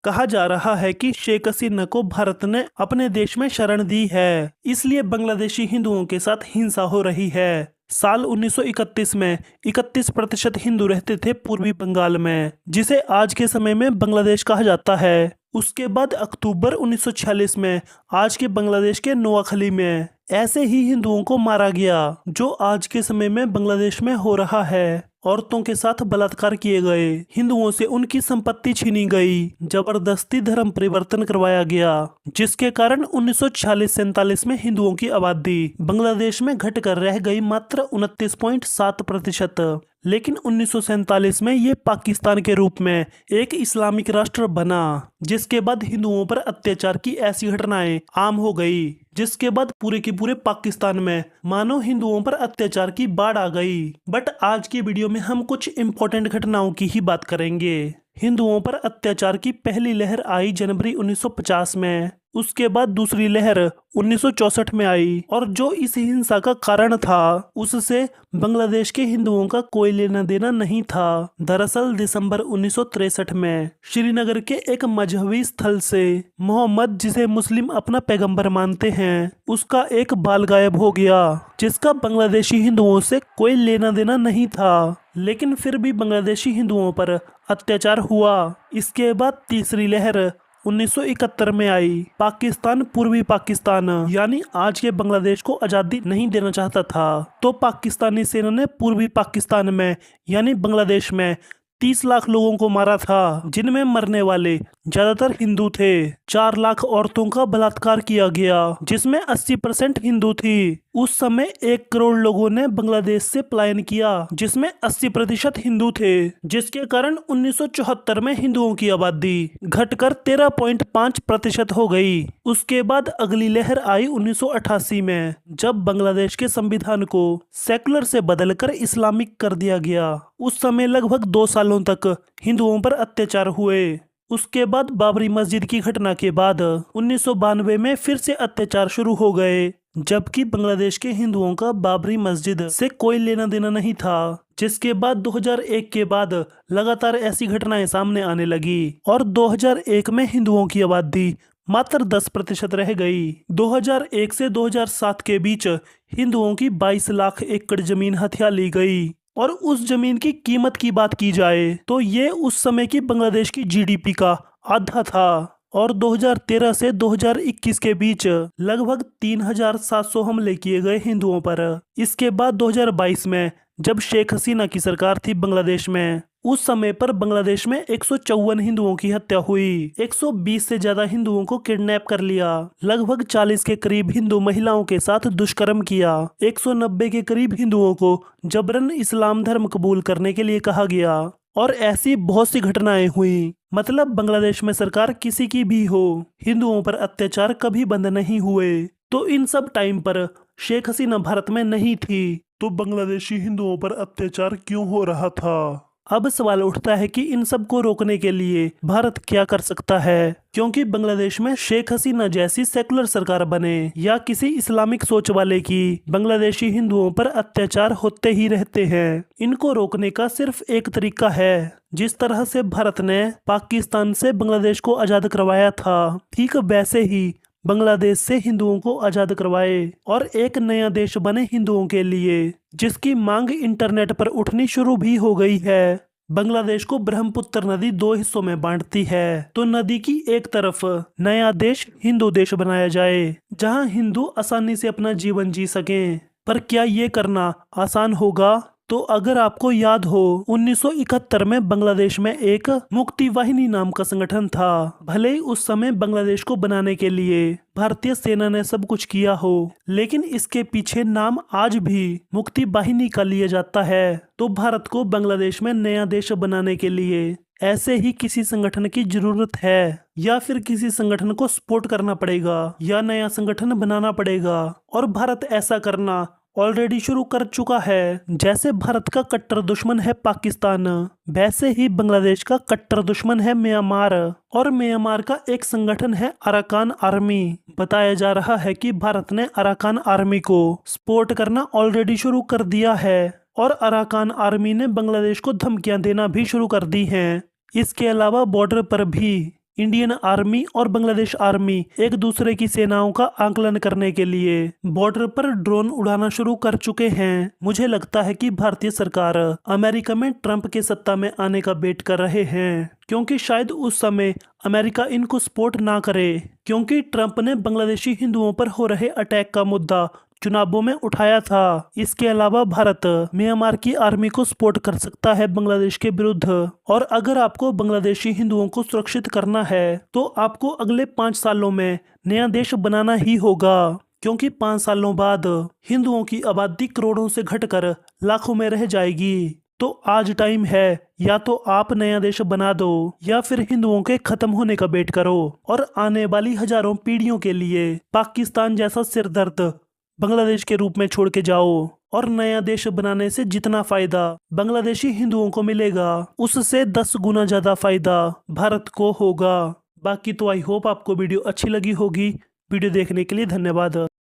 कहा जा रहा है कि शेख हसीना को भारत ने अपने देश में शरण दी है, इसलिए बांग्लादेशी हिंदुओं के साथ हिंसा हो रही है। साल 1931 में 31% हिंदू रहते थे पूर्वी बंगाल में, जिसे आज के समय में बांग्लादेश कहा जाता है। उसके बाद अक्टूबर 1946 में आज के बांग्लादेश के नोआखली में ऐसे ही हिंदुओं को मारा गया, जो आज के समय में बांग्लादेश में हो रहा है। औरतों के साथ बलात्कार किए गए, हिंदुओं से उनकी संपत्ति छीनी गई, जबरदस्ती धर्म परिवर्तन करवाया गया, जिसके कारण 1946-47 में हिंदुओं की आबादी बांग्लादेश में घटकर रह गई मात्र 29.7%। लेकिन 1947 में ये पाकिस्तान के रूप में एक इस्लामिक राष्ट्र बना, जिसके बाद हिंदुओं पर अत्याचार की ऐसी घटनाएं आम हो गई, जिसके बाद पूरे के पूरे पाकिस्तान में मानो हिंदुओं पर अत्याचार की बाढ़ आ गई। बट आज की वीडियो में हम कुछ इम्पोर्टेंट घटनाओं की ही बात करेंगे। हिंदुओं पर अत्याचार की पहली लहर आई जनवरी 1950 में, उसके बाद दूसरी लहर 1964 में आई, और जो इस हिंसा का कारण था उससे बांग्लादेश के हिंदुओं का कोई लेना देना नहीं था। दरअसल दिसंबर 1963 में श्रीनगर के एक मजहबी स्थल से मोहम्मद, जिसे मुस्लिम अपना पैगंबर मानते हैं, उसका एक बाल गायब हो गया, जिसका बांग्लादेशी हिंदुओं से कोई लेना देना नहीं था। लेकिन फिर भी बांग्लादेशी हिंदुओं पर अत्याचार हुआ। इसके बाद तीसरी लहर 1971 में आई। पाकिस्तान पूर्वी पाकिस्तान यानी आज के बांग्लादेश को आज़ादी नहीं देना चाहता था, तो पाकिस्तानी सेना ने पूर्वी पाकिस्तान में यानी बांग्लादेश में 30 लाख लोगों को मारा था, जिनमें मरने वाले ज्यादातर हिंदू थे। 4 लाख औरतों का बलात्कार किया गया, जिसमें 80% हिंदू थी। उस समय 1 करोड़ लोगों ने बांग्लादेश से पलायन किया, जिसमें 80% हिंदू थे, जिसके कारण 1974 में हिंदुओं की आबादी घटकर 13.5% हो गई। उसके बाद अगली लहर आई 1988 में, जब बांग्लादेश के संविधान को सेकुलर से बदलकर इस्लामिक कर दिया गया। उस समय लगभग 2 सालों तक हिंदुओं पर अत्याचार हुए। उसके बाद बाबरी मस्जिद की घटना के बाद 1992 में फिर से अत्याचार शुरू हो गए, जबकि बांग्लादेश के हिंदुओं का बाबरी मस्जिद से कोई लेना देना नहीं था। जिसके बाद 2001 के बाद लगातार ऐसी घटनाएं सामने आने लगी, और 2001 में हिंदुओं की आबादी मात्र 10% रह गई। 2001 से 2007 के बीच हिंदुओं की 22 लाख एकड़ जमीन हथिया ली गई, और उस जमीन की कीमत की बात की जाए तो ये उस समय की बांग्लादेश की जीडीपी का आधा था। और 2013 से 2021 के बीच लगभग 3700 हमले किए गए हिंदुओं पर। इसके बाद 2022 में जब शेख हसीना की सरकार थी बांग्लादेश में, उस समय पर बांग्लादेश में 154 हिंदुओं की हत्या हुई। 120 से ज्यादा हिंदुओं को किडनैप कर लिया। लगभग 40 के करीब हिंदू महिलाओं के साथ दुष्कर्म किया। 190 के करीब हिंदुओं को जबरन इस्लाम धर्म कबूल करने के लिए कहा गया। और ऐसी बहुत सी घटनाएं हुई। मतलब बांग्लादेश में सरकार किसी की भी हो, हिंदुओं पर अत्याचार कभी बंद नहीं हुए। तो इन सब टाइम पर शेख हसीना भारत में नहीं थी, तो बांग्लादेशी हिंदुओं पर अत्याचार क्यों हो रहा था? अब सवाल उठता है कि इन सब को रोकने के लिए भारत क्या कर सकता है, क्योंकि बांग्लादेश में शेख हसीना जैसी सेकुलर सरकार बने या किसी इस्लामिक सोच वाले की, बांग्लादेशी हिंदुओं पर अत्याचार होते ही रहते हैं। इनको रोकने का सिर्फ एक तरीका है। जिस तरह से भारत ने पाकिस्तान से बांग्लादेश को आजाद करवाया था, ठीक वैसे ही बांग्लादेश से हिंदुओं को आजाद करवाए और एक नया देश बने हिंदुओं के लिए, जिसकी मांग इंटरनेट पर उठनी शुरू भी हो गई है। बांग्लादेश को ब्रह्मपुत्र नदी 2 हिस्सों में बांटती है, तो नदी की एक तरफ नया देश हिंदू देश बनाया जाए, जहां हिंदू आसानी से अपना जीवन जी सकें। पर क्या ये करना आसान होगा? तो अगर आपको याद हो, 1971 में बांग्लादेश में एक मुक्ति वाहिनी नाम का संगठन था। भले ही उस समय बांग्लादेश को बनाने के लिए भारतीय सेना ने सब कुछ किया हो, लेकिन इसके पीछे नाम आज भी मुक्ति वाहिनी का लिया जाता है। तो भारत को बांग्लादेश में नया देश बनाने के लिए ऐसे ही किसी संगठन की जरूरत है, या फिर किसी संगठन को सपोर्ट करना पड़ेगा, या नया संगठन बनाना पड़ेगा। और भारत ऐसा करना ऑलरेडी शुरू कर चुका है। जैसे भारत का कट्टर दुश्मन है पाकिस्तान, वैसे ही बांग्लादेश का कट्टर दुश्मन है म्यांमार, और म्यांमार का एक संगठन है अराकान आर्मी। बताया जा रहा है कि भारत ने अराकान आर्मी को सपोर्ट करना ऑलरेडी शुरू कर दिया है, और अराकान आर्मी ने बांग्लादेश को धमकियां देना भी शुरू कर दी हैं। इसके अलावा बॉर्डर पर भी इंडियन आर्मी और बांग्लादेश आर्मी एक दूसरे की सेनाओं का आकलन करने के लिए बॉर्डर पर ड्रोन उड़ाना शुरू कर चुके हैं। मुझे लगता है कि भारतीय सरकार अमेरिका में ट्रंप के सत्ता में आने का वेट कर रहे हैं, क्योंकि शायद उस समय अमेरिका इनको सपोर्ट ना करे, क्योंकि ट्रंप ने बांग्लादेशी हिंदुओं पर हो रहे अटैक का मुद्दा चुनावों में उठाया था। इसके अलावा भारत म्यांमार की आर्मी को सपोर्ट कर सकता है बांग्लादेश के विरुद्ध। और अगर आपको बांग्लादेशी हिंदुओं को सुरक्षित करना है तो आपको अगले 5 सालों में नया देश बनाना ही होगा, क्योंकि 5 सालों बाद हिंदुओं की आबादी करोड़ों से घटकर लाखों में रह जाएगी। तो आज टाइम है, या तो आप नया देश बना दो या फिर हिंदुओं के खत्म होने का वेट करो और आने वाली हजारों पीढ़ियों के लिए पाकिस्तान जैसा सिरदर्द बांग्लादेश के रूप में छोड़ के जाओ। और नया देश बनाने से जितना फायदा बांग्लादेशी हिंदुओं को मिलेगा, उससे 10 गुना ज्यादा फायदा भारत को होगा। बाकी तो आई होप आपको वीडियो अच्छी लगी होगी। वीडियो देखने के लिए धन्यवाद।